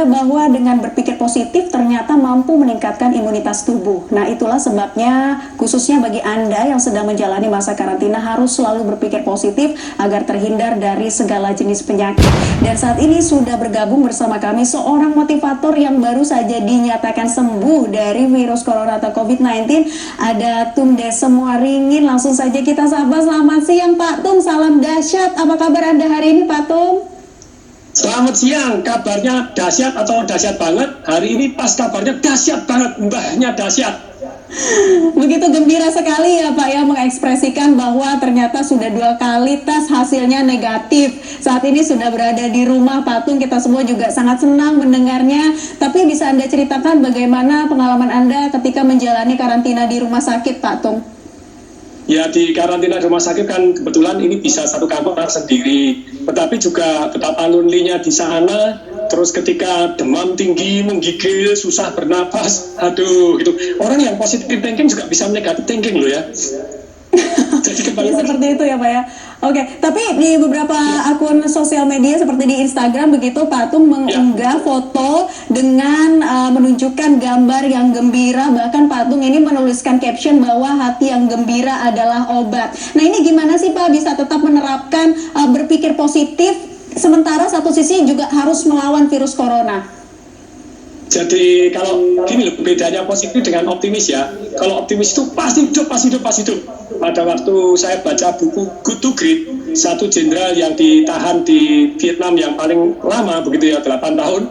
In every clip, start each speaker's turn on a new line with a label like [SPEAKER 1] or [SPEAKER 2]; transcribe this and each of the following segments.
[SPEAKER 1] bahwa dengan berpikir positif ternyata mampu meningkatkan imunitas tubuh. Nah, itulah sebabnya khususnya bagi Anda yang sedang menjalani masa karantina harus selalu berpikir positif agar terhindar dari segala jenis penyakit. Dan saat ini sudah bergabung bersama kami seorang motivator yang baru saja dinyatakan sembuh dari virus corona atau COVID-19. Ada Tung Desem Waringin. Langsung saja kita sapa. Selamat siang Pak Tung, salam dahsyat. Apa kabar Anda hari ini Pak Tung?
[SPEAKER 2] Selamat siang, kabarnya dahsyat atau dahsyat banget? Hari ini pas kabarnya dahsyat banget, mbahnya dahsyat.
[SPEAKER 1] Begitu gembira sekali ya Pak ya mengekspresikan bahwa ternyata sudah 2 kali tes hasilnya negatif. Saat ini sudah berada di rumah Pak Tung, kita semua juga sangat senang mendengarnya. Tapi bisa Anda ceritakan bagaimana pengalaman Anda ketika menjalani karantina di rumah sakit Pak Tung?
[SPEAKER 2] Ya, di karantina di rumah sakit kan kebetulan ini bisa satu kamar sendiri. Tetapi juga betapa lonely-nya di sana. Terus ketika demam tinggi, menggigil, susah bernapas. Aduh, gitu. Orang yang positive thinking juga bisa negative thinking loh ya. Jadi
[SPEAKER 1] seperti itu ya Pak ya. Oke, tapi di beberapa akun sosial media seperti di Instagram begitu Pak Tung mengunggah foto dengan menunjukkan gambar yang gembira. Bahkan Pak Tung ini menuliskan caption bahwa hati yang gembira adalah obat. Nah, ini gimana sih Pak bisa tetap menerapkan berpikir positif sementara satu sisi juga harus melawan virus corona?
[SPEAKER 2] Jadi kalau gini loh, bedanya positif dengan optimis ya. Kalau optimis itu pasti hidup. Pada waktu saya baca buku Good to Great, satu jenderal yang ditahan di Vietnam yang paling lama begitu ya, 8 tahun.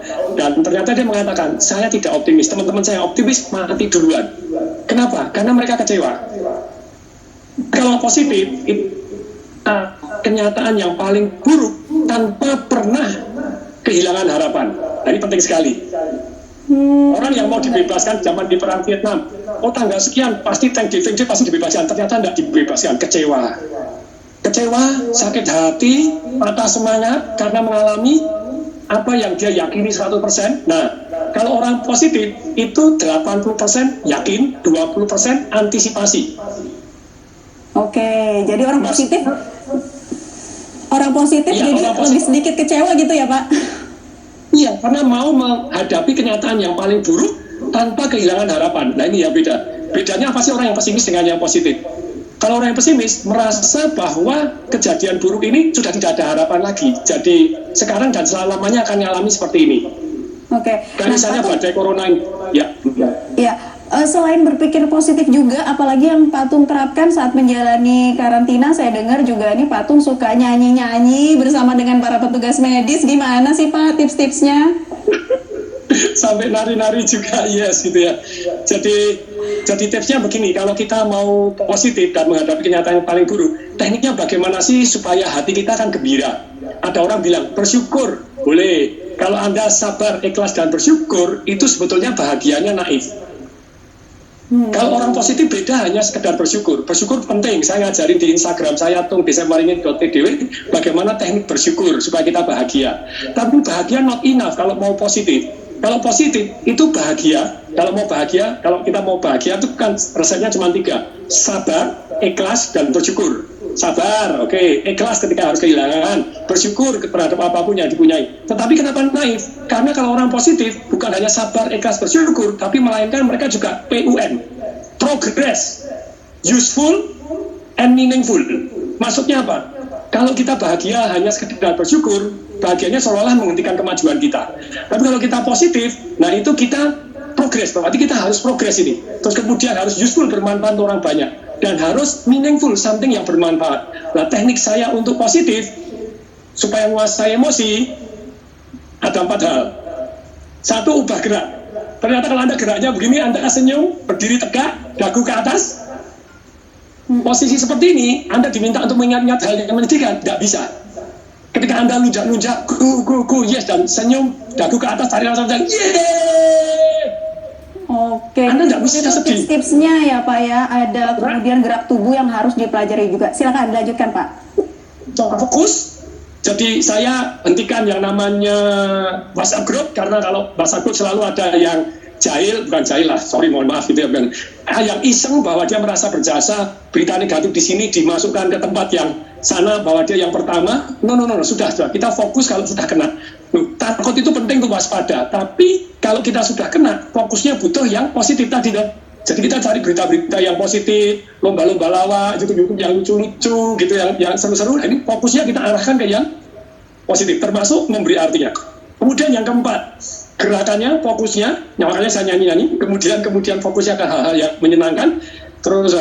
[SPEAKER 2] Dan ternyata dia mengatakan, saya tidak optimis. Teman-teman saya optimis mati duluan. Kenapa? Karena mereka kecewa. Kalau positif, itu kenyataan yang paling buruk tanpa pernah kehilangan harapan. Nah, ini penting sekali. Orang yang mau dibebaskan zaman di perang Vietnam, tanggal sekian pasti Thanksgiving Day pasti dibebaskan, ternyata tidak dibebaskan, kecewa, sakit hati, patah semangat karena mengalami apa yang dia yakini 100%. Nah, kalau orang positif itu 80% yakin, 20% antisipasi.
[SPEAKER 1] Oke, jadi orang positif ya, jadi lebih sedikit kecewa gitu ya Pak?
[SPEAKER 2] Iya, karena mau menghadapi kenyataan yang paling buruk tanpa kehilangan harapan. Nah, ini ya beda. Bedanya apa sih orang yang pesimis dengan yang positif? Kalau orang yang pesimis merasa bahwa kejadian buruk ini sudah tidak ada harapan lagi. Jadi sekarang dan selama-lamanya akan mengalami seperti ini.
[SPEAKER 1] Oke.
[SPEAKER 2] Kayak misalnya badai corona ini.
[SPEAKER 1] Ya. Selain berpikir positif juga, apalagi yang Pak Tung terapkan saat menjalani karantina, saya dengar juga ini Pak Tung suka nyanyi-nyanyi bersama dengan para petugas medis. Gimana sih Pak tips-tipsnya?
[SPEAKER 2] Sampai nari-nari juga, yes gitu ya. Jadi tipsnya begini, kalau kita mau positif dan menghadapi kenyataan yang paling buruk, tekniknya bagaimana sih supaya hati kita kan gembira? Ada orang bilang bersyukur, boleh. Kalau Anda sabar, ikhlas dan bersyukur, itu sebetulnya bahagianya naif. Kalau orang positif beda, hanya sekedar bersyukur. Bersyukur penting. Saya ngajarin di Instagram saya tungdesemwaringin.tdw bagaimana teknik bersyukur supaya kita bahagia. Tapi bahagia not enough kalau mau positif. Kalau positif itu bahagia. Kalau kita mau bahagia itu kan resepnya cuma 3. Sabar, ikhlas, dan bersyukur. Sabar, oke. Ikhlas ketika harus kehilangan. Bersyukur terhadap apapun yang dipunyai. Tetapi kenapa naif? Karena kalau orang positif bukan hanya sabar, ikhlas, bersyukur, tapi melainkan mereka juga PUN, progress, useful, and meaningful. Maksudnya apa? Kalau kita bahagia hanya sekedar bersyukur, bahagianya seolah-olah menghentikan kemajuan kita. Tapi kalau kita positif, nah itu kita progress, berarti kita harus progress ini. Terus kemudian harus useful, bermanfaat untuk orang banyak. Dan harus meaningful, something yang bermanfaat. Nah, teknik saya untuk positif, supaya menguasai emosi, ada 4 hal. 1, ubah gerak. Ternyata kalau Anda geraknya begini, Anda senyum, berdiri tegak, dagu ke atas. Posisi seperti ini, Anda diminta untuk mengingat-ingat hal yang menyedihkan, tidak bisa. Ketika Anda lunjak-lunjak, yes, dan senyum, dagu ke atas, tarik langsung, yeay!
[SPEAKER 1] Oke,
[SPEAKER 2] Anda tidak bisa sedih.
[SPEAKER 1] Tips-tipsnya ya Pak ya, ada kemudian gerak tubuh yang harus dipelajari juga. Silakan dilanjutkan Pak.
[SPEAKER 2] Fokus. Jadi saya hentikan yang namanya WhatsApp group, karena kalau WhatsApp group selalu ada yang mohon maaf gitu ya, yang iseng bahwa dia merasa berjasa, berita negatif di sini dimasukkan ke tempat yang sana bahwa dia yang pertama. No, sudah kita fokus kalau sudah kena. Loh, takut itu penting untuk waspada, tapi kalau kita sudah kena, fokusnya butuh yang positif tadi dong. Jadi kita cari berita-berita yang positif, lomba-lomba lawak, YouTube yang lucu-lucu, gitu, yang seru-seru. Nah, ini fokusnya kita arahkan ke yang positif, termasuk memberi artinya. Kemudian yang keempat, gerakannya, fokusnya, makanya saya nyanyi-nyanyi, kemudian fokusnya ke hal-hal yang menyenangkan, terus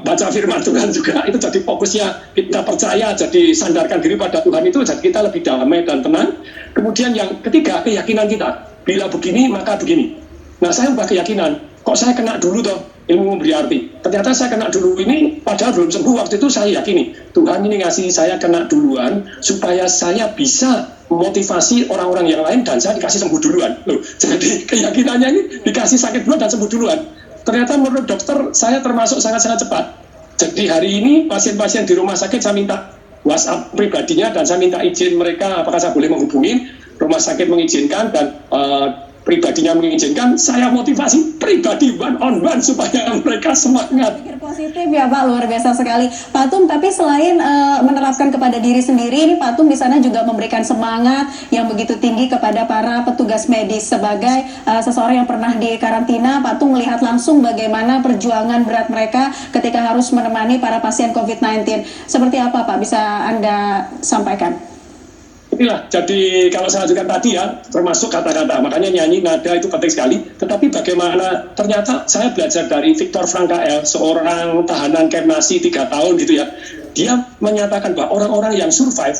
[SPEAKER 2] baca firman Tuhan juga, itu jadi fokusnya kita percaya, jadi sandarkan diri pada Tuhan itu, jadi kita lebih damai dan tenang. Kemudian yang ketiga, keyakinan kita, bila begini maka begini. Nah, saya ubah keyakinan, kok saya kena dulu toh ilmu memberi arti, ternyata saya kena dulu ini padahal belum sembuh. Waktu itu saya yakini Tuhan ini ngasih saya kena duluan supaya saya bisa memotivasi orang-orang yang lain dan saya dikasih sembuh duluan. Loh, jadi keyakinannya ini dikasih sakit duluan dan sembuh duluan. Ternyata menurut dokter saya termasuk sangat-sangat cepat. Jadi hari ini pasien-pasien di rumah sakit saya minta WhatsApp pribadinya dan saya minta izin mereka apakah saya boleh menghubungi, rumah sakit mengizinkan dan pribadinya mengizinkan, saya motivasi pribadi one on one supaya mereka semangat.
[SPEAKER 1] Pikir positif ya Pak, luar biasa sekali Pak Tum. Tapi selain menerapkan kepada diri sendiri, ini Pak Tum di sana juga memberikan semangat yang begitu tinggi kepada para petugas medis. Sebagai seseorang yang pernah di karantina, Pak Tum melihat langsung bagaimana perjuangan berat mereka ketika harus menemani para pasien COVID-19. Seperti apa Pak, bisa Anda sampaikan?
[SPEAKER 2] Inilah, jadi kalau saya ajukan tadi ya, termasuk kata-kata, makanya nyanyi, nada itu penting sekali. Tetapi bagaimana, ternyata saya belajar dari Viktor Frankl, seorang tahanan Kemnasi 3 tahun gitu ya. Dia menyatakan bahwa orang-orang yang survive,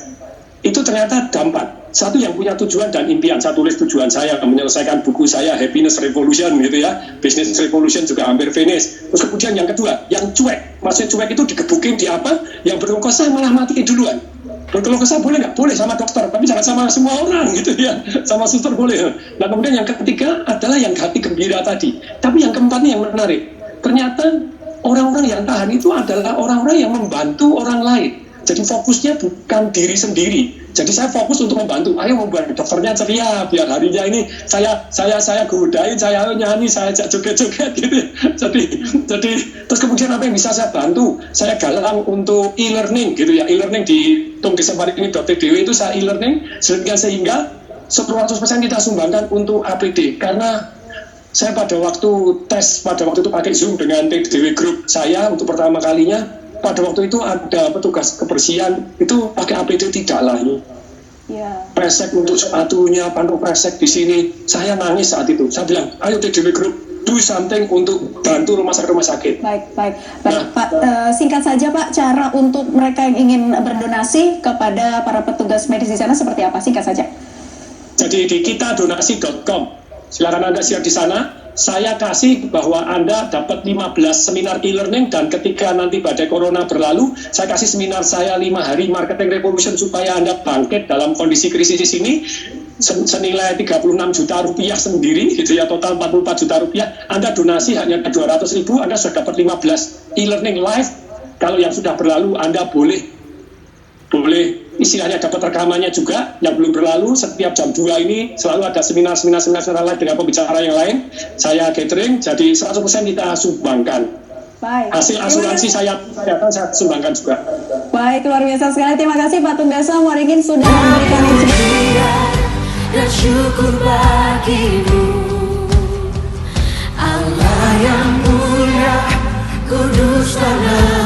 [SPEAKER 2] itu ternyata gampang. Satu yang punya tujuan dan impian. Saya tulis tujuan saya, menyelesaikan buku saya, Happiness Revolution gitu ya. Business Revolution juga hampir finish. Terus kemudian yang kedua, yang cuek. Maksudnya cuek itu digebukin di apa? Yang berkeluh kesah malah mati duluan. Berkeluh kesah boleh nggak? Boleh sama dokter, tapi jangan sama semua orang gitu ya. Sama suster boleh. Nah kemudian yang ketiga adalah yang hati gembira tadi. Tapi yang keempat ini yang menarik. Ternyata orang-orang yang tahan itu adalah orang-orang yang membantu orang lain. Jadi fokusnya bukan diri sendiri. Jadi saya fokus untuk membantu. Ayo membuat dokternya ceria, biar harinya ini saya godain, saya nyanyi, saya ajak joget-joget gitu. Jadi terus kemudian apa yang bisa saya bantu? Saya galang untuk e-learning gitu ya. E-learning di tunggesempatini.tw itu saya e-learning sehingga 100% kita sumbangkan untuk APD. Karena saya pada waktu itu pakai Zoom dengan TDW Group saya untuk pertama kalinya. Pada waktu itu ada petugas kebersihan itu pakai APD tidak lagi. Presek untuk sepatunya, pandu presek di sini. Saya nangis saat itu. Saya bilang, ayo TDW Group do something untuk bantu rumah sakit. Baik,
[SPEAKER 1] Pak, singkat saja Pak, cara untuk mereka yang ingin berdonasi kepada para petugas medis di sana seperti apa? Singkat saja.
[SPEAKER 2] Jadi di kitadonasi.com, silakan Anda share di sana. Saya kasih bahwa Anda dapat 15 seminar e-learning dan ketika nanti badai corona berlalu, saya kasih seminar saya 5 hari marketing revolution supaya Anda bangkit dalam kondisi krisis ini senilai 36 juta rupiah sendiri, gitu ya, total 44 juta rupiah. Anda donasi hanya 200.000, Anda sudah dapat 15 e-learning live. Kalau yang sudah berlalu, Anda boleh istilahnya dapat rekamannya juga yang belum berlalu. Setiap jam 2 ini selalu ada seminar live dengan pembicara yang lain. Saya catering, jadi 100% kita sumbangkan.
[SPEAKER 1] Baik.
[SPEAKER 2] Hasil asuransi saya sumbangkan juga.
[SPEAKER 1] Baik, luar biasa sekali. Terima kasih Pak Tunggasa Waringin sudah memberikan
[SPEAKER 3] dan syukur bagimu, Allah yang mulia, kudus tanah.